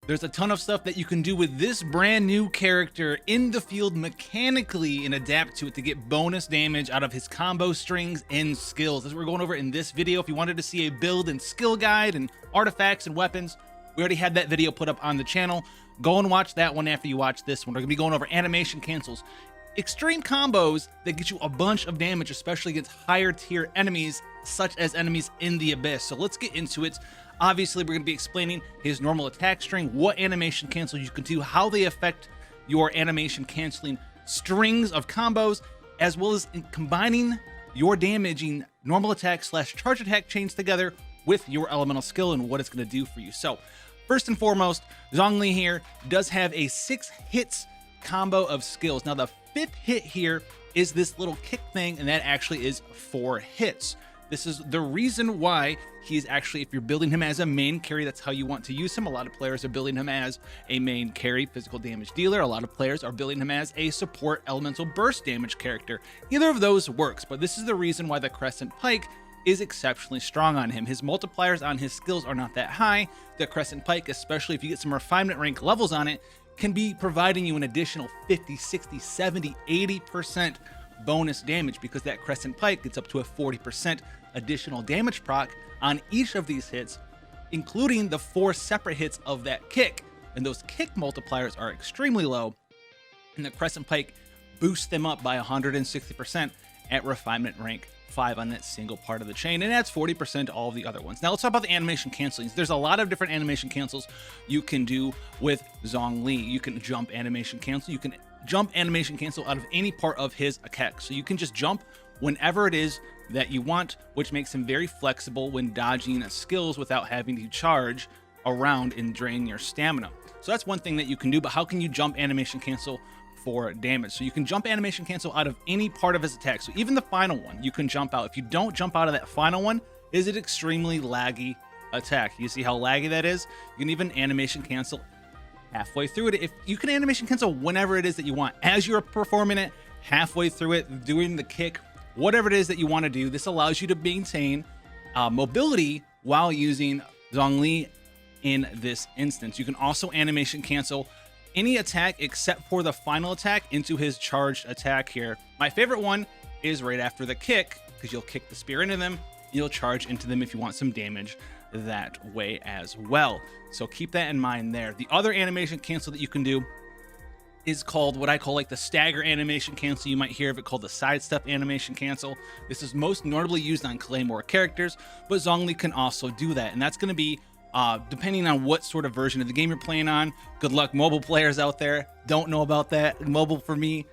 There's a ton of stuff that you can do with this brand new character in the field mechanically and adapt to it to get bonus damage out of his combo strings and skills. That's what we're going over in this video. If you wanted to see a build and skill guide and artifacts and weapons, we already had that video put up on the channel. Go and watch that one after you watch this one. We're gonna be going over animation cancels, extreme combos that get you a bunch of damage, especially against higher tier enemies, such as enemies in the Abyss. So let's get into it. Obviously, we're going to be explaining his normal attack string, what animation cancels you can do, how they affect your animation canceling strings of combos, as well as combining your damaging normal attack / charge attack chains together with your elemental skill and what it's going to do for you. So first and foremost, Zhongli here does have a 6 hits combo of skills. Now the 5th hit here is this little kick thing, and that actually is 4 hits. This is the reason why he's actually, if you're building him as a main carry, that's how you want to use him. A lot of players are building him as a main carry physical damage dealer. A lot of players are building him as a support elemental burst damage character. Either of those works, but this is the reason why the Crescent Pike is exceptionally strong on him. His multipliers on his skills are not that high. The Crescent Pike, especially if you get some refinement rank levels on it, can be providing you an additional 50, 60, 70, 80% bonus damage, because that Crescent Pike gets up to a 40% additional damage proc on each of these hits, including the 4 separate hits of that kick. And those kick multipliers are extremely low, and the Crescent Pike boosts them up by 160% at refinement rank 5 on that single part of the chain, and adds 40% to all of the other ones. Now let's talk about the animation cancelings. There's a lot of different animation cancels you can do with Zhongli. You can jump animation cancel. You can jump animation cancel out of any part of his attack. So you can just jump whenever it is that you want, which makes him very flexible when dodging skills without having to charge around and drain your stamina. So that's one thing that you can do, but how can you jump animation cancel for damage? So you can jump animation cancel out of any part of his attack. So even the final one, you can jump out. If you don't jump out of that final one, is it extremely laggy attack? You see how laggy that is? You can even animation cancel halfway through it. If you can animation cancel whenever it is that you want, as you're performing it, halfway through it, doing the kick, whatever it is that you want to do, this allows you to maintain mobility while using Zhongli in this instance. You can also animation cancel any attack except for the final attack into his charged attack here. My favorite one is right after the kick, because you'll kick the spear into them, you'll charge into them if you want some damage that way as well. So keep that in mind there. The other animation cancel that you can do is called what I call like the stagger animation cancel. You might hear of it called the sidestep animation cancel. This is most notably used on Claymore characters, but Zhongli can also do that, and that's going to be depending on what sort of version of the game you're playing on. Good luck, mobile players out there. Don't know about that. Mobile for me,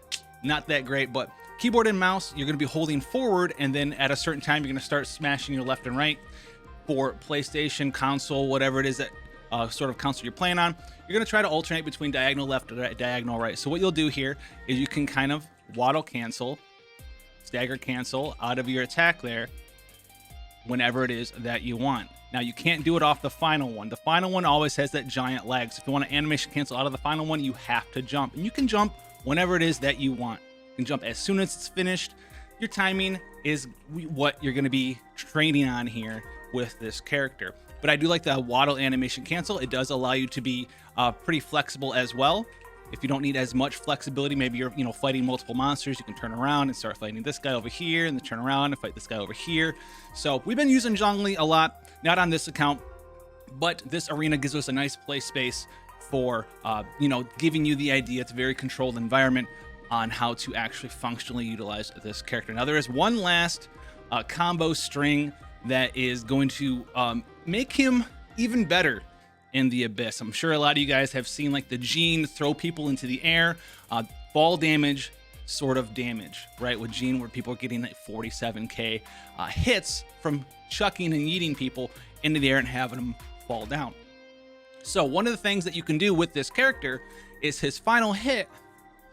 not that great, but keyboard and mouse, you're going to be holding forward, and then at a certain time, you're going to start smashing your left and right. For PlayStation, console, whatever it is that sort of console you're playing on, you're going to try to alternate between diagonal left and diagonal right. So what you'll do here is you can kind of waddle cancel, stagger cancel out of your attack there whenever it is that you want. Now you can't do it off the final one. The final one always has that giant lag. So if you want to animation cancel out of the final one, you have to jump. And you can jump whenever it is that you want. You can jump as soon as it's finished. Your timing is what you're going to be training on here with this character. But I do like the waddle animation cancel. It does allow you to be pretty flexible as well. If you don't need as much flexibility, maybe you're fighting multiple monsters, you can turn around and start fighting this guy over here, and then turn around and fight this guy over here. So we've been using Zhongli a lot, not on this account, but this arena gives us a nice play space for giving you the idea. It's a very controlled environment on how to actually functionally utilize this character. Now there is one last combo string that is going to make him even better in the Abyss. I'm sure a lot of you guys have seen like the Gene throw people into the air, fall damage sort of damage, right? With Gene, where people are getting like 47k hits from chucking and yeeting people into the air and having them fall down. So one of the things that you can do with this character is his final hit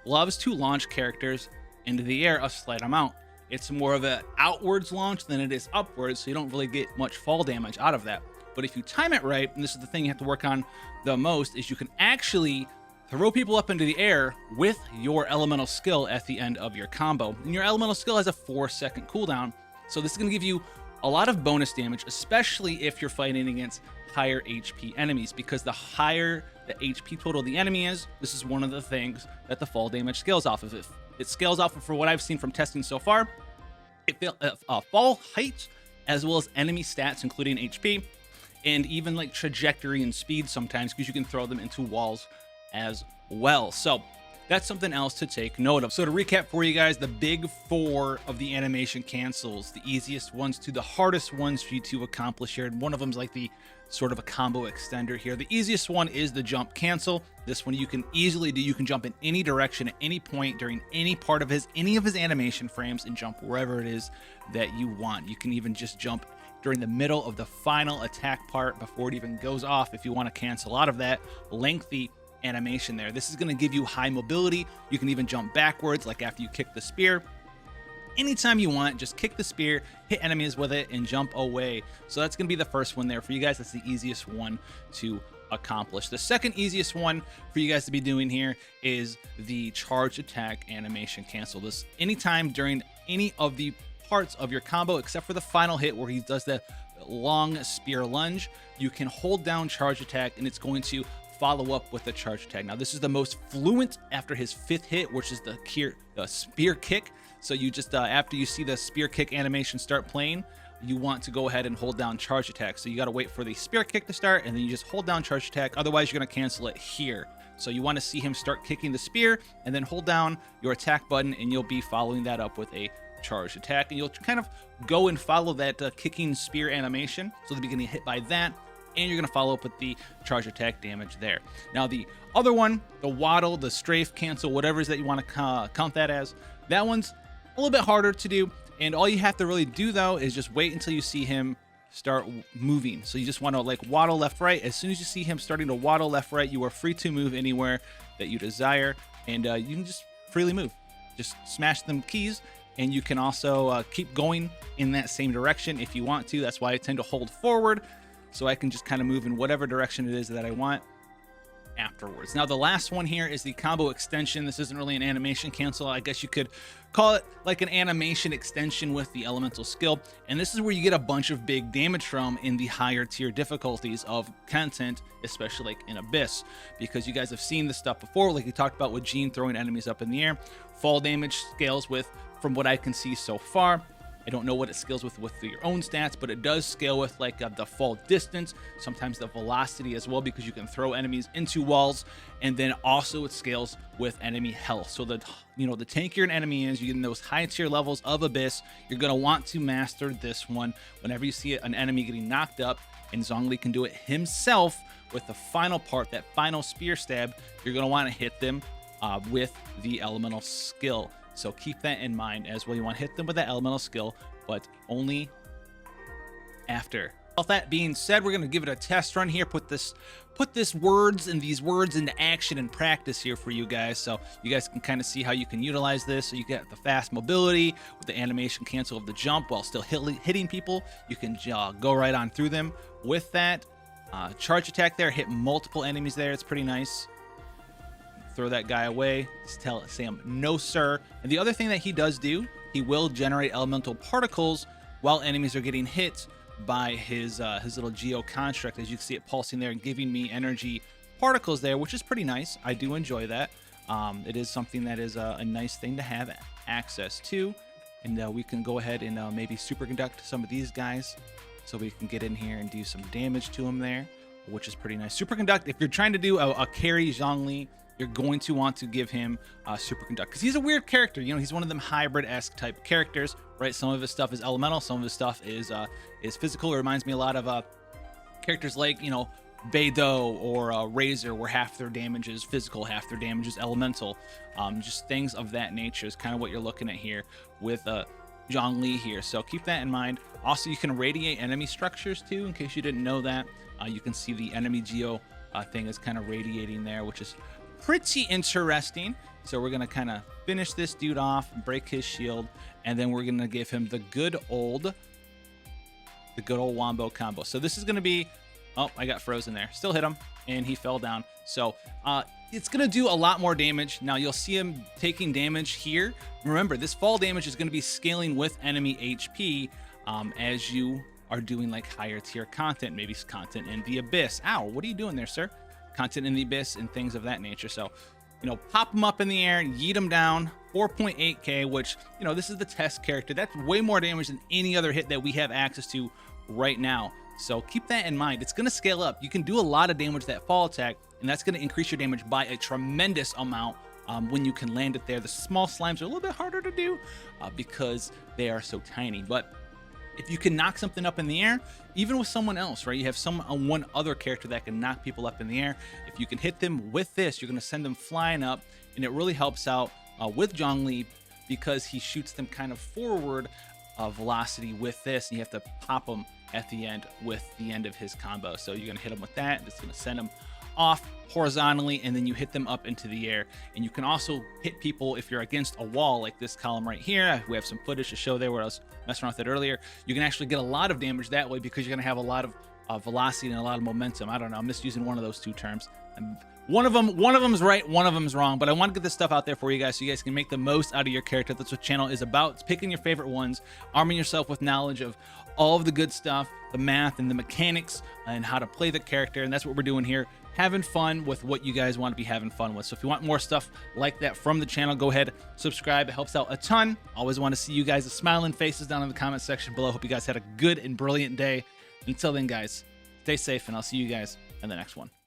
loves to launch characters into the air a slight amount. It's more of an outwards launch than it is upwards, so you don't really get much fall damage out of that. But if you time it right, and this is the thing you have to work on the most, is you can actually throw people up into the air with your elemental skill at the end of your combo. And your elemental skill has a 4-second cooldown, so this is going to give you a lot of bonus damage, especially if you're fighting against higher HP enemies, because the higher the HP total of the enemy is, this is one of the things that the fall damage scales off of. If it scales off of, for what I've seen from testing so far, fall height as well as enemy stats, including HP, and even like trajectory and speed sometimes, because you can throw them into walls as well. So that's something else to take note of. So to recap for you guys, the big four of the animation cancels, the easiest ones to the hardest ones for you to accomplish here. And one of them is like the sort of a combo extender here. The easiest one is the jump cancel. This one you can easily do. You can jump in any direction at any point during any part of any of his animation frames and jump wherever it is that you want. You can even just jump during the middle of the final attack part before it even goes off if you want to cancel out of that lengthy animation there. This is going to give you high mobility. You can even jump backwards, like after you kick the spear. Anytime you want, just kick the spear, hit enemies with it, and jump away. So that's going to be the first one there for you guys. That's the easiest one to accomplish. The second easiest one for you guys to be doing here is the charge attack animation cancel. This anytime during any of the parts of your combo, except for the final hit where he does the long spear lunge, you can hold down charge attack and it's going to follow up with the charge attack. Now this is the most fluent after his fifth hit, which is the spear kick. So you just after you see the spear kick animation start playing, you want to go ahead and hold down charge attack. So you got to wait for the spear kick to start, and then you just hold down charge attack. Otherwise you're going to cancel it here. So you want to see him start kicking the spear and then hold down your attack button, and you'll be following that up with a charge attack, and you'll kind of go and follow that kicking spear animation. So they'll be getting hit by that, and you're going to follow up with the charge attack damage there. Now the other one, the waddle, the strafe cancel, whatever it is that you want to count that as, that one's a little bit harder to do, and all you have to really do though is just wait until you see him start moving. So you just want to like waddle left, right. As soon as you see him starting to waddle left, right, you are free to move anywhere that you desire, and you can just freely move. Just smash them keys, and you can also keep going in that same direction if you want to. That's why I tend to hold forward, so I can just kind of move in whatever direction it is that I want afterwards. Now the last one here is the combo extension. This isn't really an animation cancel. I guess you could call it like an animation extension with the elemental skill. And this is where you get a bunch of big damage from in the higher tier difficulties of content, especially like in Abyss, because you guys have seen this stuff before, like we talked about with Gene throwing enemies up in the air. Fall damage scales with, from what I can see so far, I don't know what it scales with your own stats, but it does scale with like the fall distance, sometimes the velocity as well, because you can throw enemies into walls, and then also it scales with enemy health. So the tankier an enemy is, you get in those high tier levels of Abyss, you're gonna want to master this one. Whenever you see an enemy getting knocked up, and Zhongli can do it himself with the final part, that final spear stab, you're gonna want to hit them with the elemental skill. So keep that in mind as well. You want to hit them with that elemental skill, but only after. With that being said, we're going to give it a test run here. Put these words into action and practice here for you guys, so you guys can kind of see how you can utilize this. So you get the fast mobility with the animation cancel of the jump while still hitting people. You can go right on through them with that charge attack there. Hit multiple enemies there. It's pretty nice. Throw that guy away. Just tell Sam, no sir. And the other thing that he does do, he will generate elemental particles while enemies are getting hit by his little geo construct. As you can see it pulsing there and giving me energy particles there, which is pretty nice. I do enjoy that. It is something that is a nice thing to have access to. And we can go ahead and maybe superconduct some of these guys, so we can get in here and do some damage to them there, which is pretty nice. Superconduct, if you're trying to do a carry Zhongli, you're going to want to give him Superconduct, because he's a weird character. You know, he's one of them hybrid-esque type characters, right? Some of his stuff is elemental, some of his stuff is physical. It reminds me a lot of characters like, you know, Beidou or Razor, where half their damage is physical, half their damage is elemental. Just things of that nature is kind of what you're looking at here with Zhongli here. So keep that in mind. Also, you can radiate enemy structures too, in case you didn't know that. You can see the enemy geo thing is kind of radiating there, which is pretty interesting. So we're gonna kind of finish this dude off, break his shield, and then we're gonna give him the good old wombo combo. So this is gonna be, oh, I got frozen there. Still hit him, and he fell down. So it's gonna do a lot more damage. Now you'll see him taking damage here. Remember, this fall damage is gonna be scaling with enemy HP. as you are doing like higher tier content, maybe content in the Abyss. Ow, what are you doing there, sir? Content in the Abyss and things of that nature. So, you know, pop them up in the air, yeet them down. 4.8k, which, you know, this is the test character. That's way more damage than any other hit that we have access to right now. So keep that in mind. It's going to scale up. You can do a lot of damage with that fall attack, and that's going to increase your damage by a tremendous amount when you can land it there. The small slimes are a little bit harder to do because they are so tiny. But if you can knock something up in the air, even with someone else, right? You have one other character that can knock people up in the air. If you can hit them with this, you're going to send them flying up, and it really helps out with Zhongli because he shoots them kind of forward velocity with this, and you have to pop them at the end with the end of his combo. So you're going to hit him with that. It's going to send him off horizontally, and then you hit them up into the air. And you can also hit people if you're against a wall, like this column right here. We have some footage to show there where I was messing around with it earlier. You can actually get a lot of damage that way because you're going to have a lot of velocity and a lot of momentum. I don't know, I'm just using one of those two terms. One of them's right, one of them's wrong, but I want to get this stuff out there for you guys so you guys can make the most out of your character. That's what channel is about. It's picking your favorite ones, arming yourself with knowledge of all of the good stuff, the math and the mechanics, and how to play the character. And that's what we're doing here, having fun with what you guys want to be having fun with. So if you want more stuff like that from the channel, go ahead, subscribe. It helps out a ton. Always want to see you guys' smiling faces down in the comment section below. Hope you guys had a good and brilliant day. Until then, guys, stay safe, and I'll see you guys in the next one.